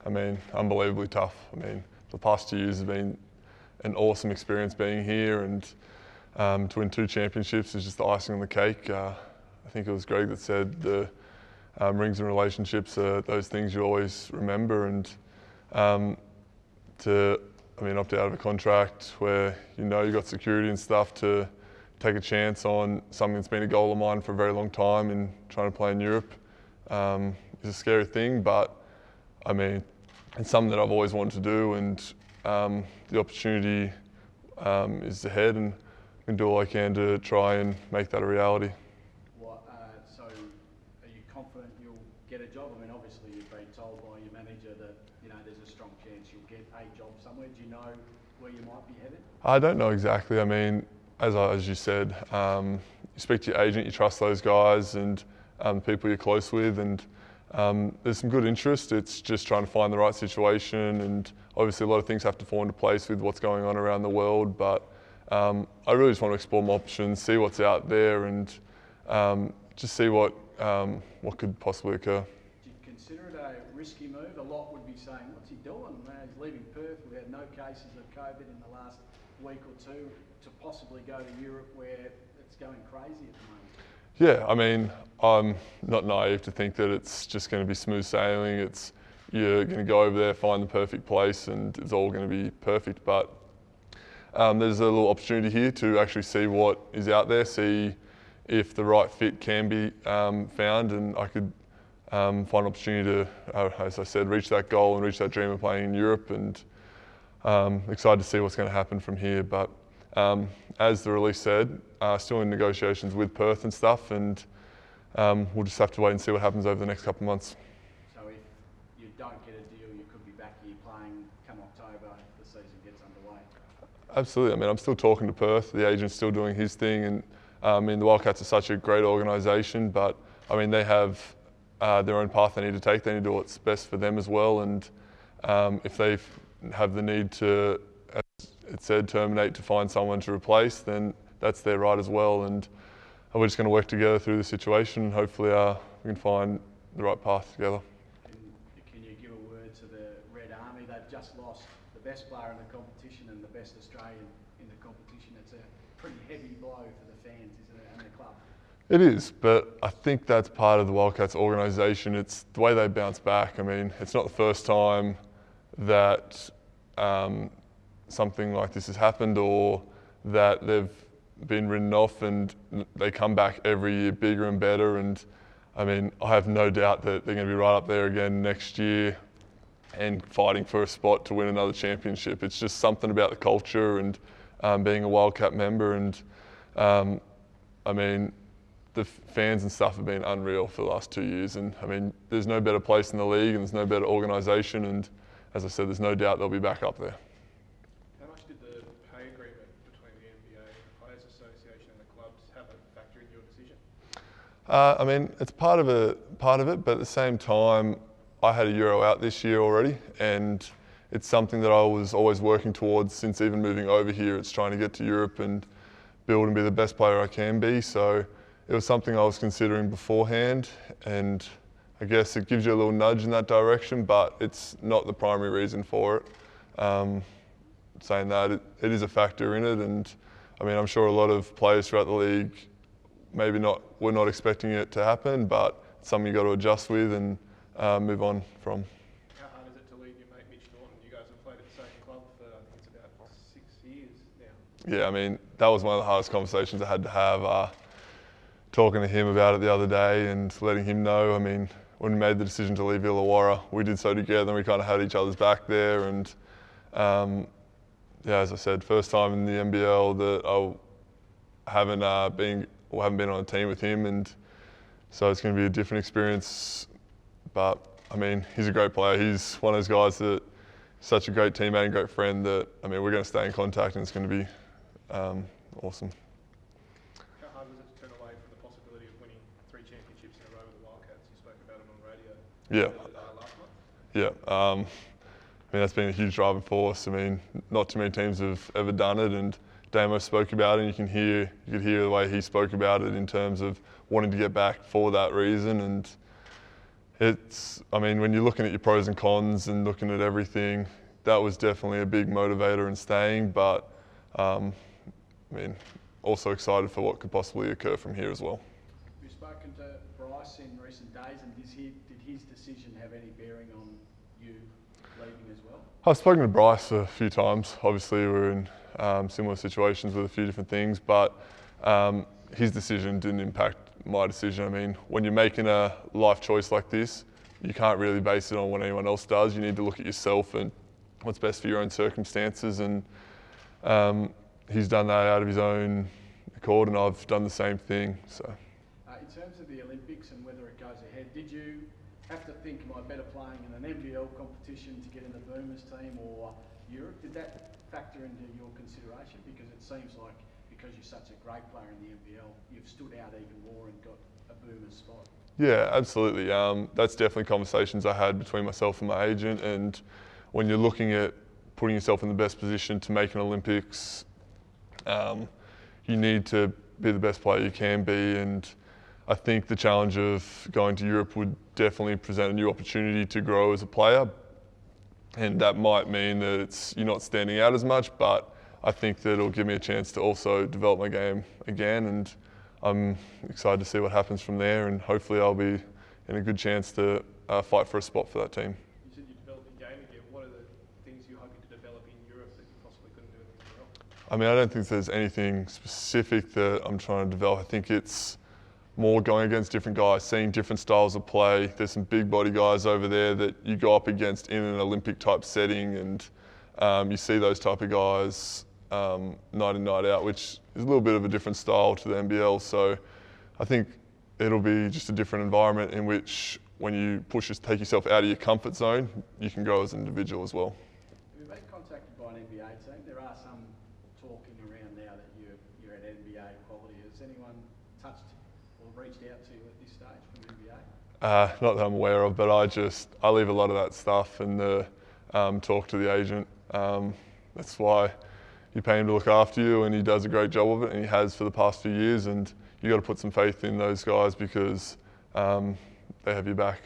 I mean, unbelievably tough. I mean, the past 2 years have been an awesome experience being here, and to win 2 championships is just the icing on the cake. I think it was Greg that said the rings and relationships are those things you always remember, and opt out of a contract where you know you've got security and stuff, to take a chance on something that's been a goal of mine for a very long time in trying to play in Europe is a scary thing, but I mean, it's something that I've always wanted to do, and the opportunity is ahead, and I can do all I can to try and make that a reality. So are you confident you'll get a job? I mean, obviously you've been told by your manager that there's a strong chance you'll get a job somewhere. Do you know where you might be headed? I don't know exactly. I mean, as you said, you speak to your agent, you trust those guys and people you're close with, and there's some good interest. It's just trying to find the right situation, and obviously a lot of things have to fall into place with what's going on around the world, but I really just want to explore my options, see what's out there, and just see what could possibly occur. Do you consider it a risky move? A lot would be saying, what's he doing? He's leaving Perth. We had no cases of COVID in the last week or two, to possibly go to Europe where it's going crazy at the moment. Yeah, I mean, I'm not naive to think that it's just going to be smooth sailing. You're going to go over there, find the perfect place, and it's all going to be perfect. But there's a little opportunity here to actually see what is out there, see if the right fit can be found, and I could find an opportunity to, as I said, reach that goal and reach that dream of playing in Europe, and excited to see what's going to happen from here. But as the release said, still in negotiations with Perth and stuff, and we'll just have to wait and see what happens over the next couple of months. So if you don't get a deal, you could be back here playing come October if the season gets underway? Absolutely. I mean, I'm still talking to Perth. The agent's still doing his thing, and I mean, the Wildcats are such a great organisation, but I mean, they have their own path they need to take. They need to do what's best for them as well, and if they have the need to, as it said, terminate to find someone to replace, then that's their right as well, and we're just going to work together through the situation, and hopefully we can find the right path together. Can you give a word to the Red Army? They've just lost the best player in the competition and the best Australian in the competition. It's a pretty heavy blow for the fans, isn't it, and the club? It is, but I think that's part of the Wildcats organisation. It's the way they bounce back. I mean, it's not the first time that something like this has happened, or that they've been written off, and they come back every year bigger and better. And I mean, I have no doubt that they're going to be right up there again next year and fighting for a spot to win another championship. It's just something about the culture and being a Wildcat member, and I mean, the fans and stuff have been unreal for the last 2 years, and I mean, there's no better place in the league, and there's no better organisation, and as I said, there's no doubt they'll be back up there. How much did the pay agreement between the NBA, Players Association and the clubs have a factor in your decision? I mean, it's part of it, but at the same time, I had a Euro out this year already, and it's something that I was always working towards since even moving over here. It's trying to get to Europe and build and be the best player I can be. So it was something I was considering beforehand, and I guess it gives you a little nudge in that direction, but it's not the primary reason for it. Saying that, it is a factor in it, and I mean, I'm sure a lot of players throughout the league were not expecting it to happen, but it's something you've got to adjust with and move on from. How hard is it to leave your mate Mitch Norton? You guys have played at the same club for, I think it's about 6 years now. Yeah, I mean, that was one of the hardest conversations I had to have. Talking to him about it the other day and letting him know. I mean, when we made the decision to leave Illawarra, we did so together, and we kind of had each other's back there. And yeah, as I said, first time in the NBL that I haven't been on a team with him, and so it's going to be a different experience. But I mean, he's a great player. He's one of those guys that such a great teammate and great friend that, I mean, we're going to stay in contact, and it's going to be awesome. How hard was it to turn away from the possibility of winning 3 championships in a row with the Wildcats? You spoke about it on radio. Last month. Yeah. I mean, that's been a huge driving force. I mean, not too many teams have ever done it, and Damo spoke about it, and you could hear the way he spoke about it in terms of wanting to get back for that reason. And I mean, when you're looking at your pros and cons and looking at everything, that was definitely a big motivator in staying, but I mean, also excited for what could possibly occur from here as well. Have you spoken to Bryce in recent days, and did his decision have any bearing on you leaving as well? I've spoken to Bryce a few times. Obviously, we're in similar situations with a few different things, but his decision didn't impact my decision. I mean, when you're making a life choice like this, you can't really base it on what anyone else does. You need to look at yourself and what's best for your own circumstances, and he's done that out of his own accord, and I've done the same thing. So, in terms of the Olympics and whether it goes ahead, did you have to think, am I better playing in an NBL competition to get in the Boomers team or Europe? Did that factor into your consideration? Because it seems like because you're such a great player in the NBL, you've stood out even more and got a Boomers spot. Yeah, absolutely. That's definitely conversations I had between myself and my agent, and when you're looking at putting yourself in the best position to make an Olympics, you need to be the best player you can be, and I think the challenge of going to Europe would definitely present a new opportunity to grow as a player, and that might mean that you're not standing out as much, but I think that it'll give me a chance to also develop my game again, and I'm excited to see what happens from there, and hopefully I'll be in a good chance to fight for a spot for that team. You said you're developing game again. What are the things you're hoping to develop in Europe that you possibly couldn't do anywhere else? I mean, I don't think there's anything specific that I'm trying to develop. I think it's more going against different guys, seeing different styles of play. There's some big body guys over there that you go up against in an Olympic type setting, and you see those type of guys night in, night out, which is a little bit of a different style to the NBL. So I think it'll be just a different environment in which when you take yourself out of your comfort zone, you can grow as an individual as well. Have you been contacted by an NBA team? There are some talking around now that you're at NBA quality. Has anyone touched or reached out to you at this stage from NBA? Not that I'm aware of, but I leave a lot of that stuff and talk to the agent. That's why you pay him to look after you, and he does a great job of it, and he has for the past few years, and you got to put some faith in those guys because they have your back.